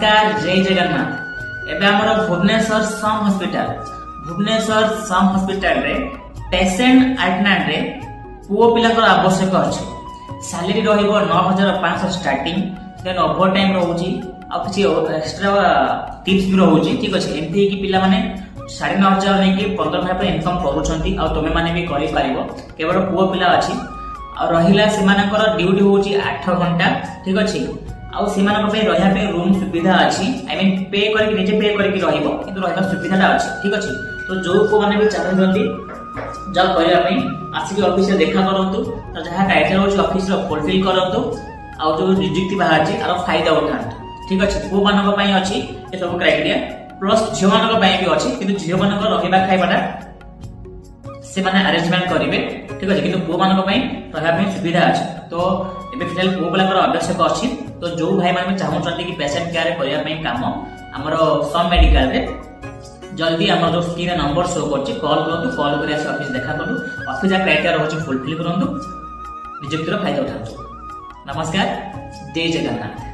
नमस्कार जय जगन्नाथ। एबे हमर भुवनेश्वर सम हॉस्पिटल रे पेशेंट अटेंडेंट रे पुओ पिला को आवश्यक अछि। सैलरी रहिबो 9500 स्टार्टिंग, देन ओवर टाइम रहउची आ किछि एक्स्ट्रा टिप्स भी रहउची। ठीक अछि, एमती कि पिला माने 9500 नै कि 15000 पे इनकम करूछंती आ तमे माने भी करि पारिबो। केवल पुओ पिला अछि आ रहिला सेमानकर ड्यूटी होउची 8 घंटा। ठीक अछि, आउ सेमानक पे रहिया पे रूम सुविधा अछि। आई मीन पे करके निजे पे करके रहिबो, किंतु रहिबा सुविधाटा अछि। ठीक अछि, तो जो को माने भी चाहजंती जब करिया पे आसी ऑफिस रे देखा करंतु, तो जहा टाइटल होछि ऑफिस रो फुलफिल करंतु आउ जो नियुक्ति बाहर छी आरो फायदा उठांतु। ठीक अछि, पो मानक पई अछि ए सब क्राइटेरिया, प्लस झियो मानक पई भी अछि, किंतु झियो मानक रहिबा खाइबाटा से माने अरेंजमेंट करिवे। ठीक अछि, किंतु पो मानक पई रहिबा पे सुविधा अछि। तो एबे फिलहाल पो बलाकर आवश्यक अछि। तो जो भाई माने चाहउछंती कि पेशेंट केयर करिया पे काम हमरो सम मेडिकल रे जल्दी हमर जो स्क्रीन रे नंबर शो करछि, कॉल करंतु। कॉल करिया से ऑफिस देखा करंतु, ऑफिस आ क्राइटेरिया रहछि फुलफिल करंतु, नियुक्तिर फायदा उठांतु। नमस्कार, जय जगन्नाथ।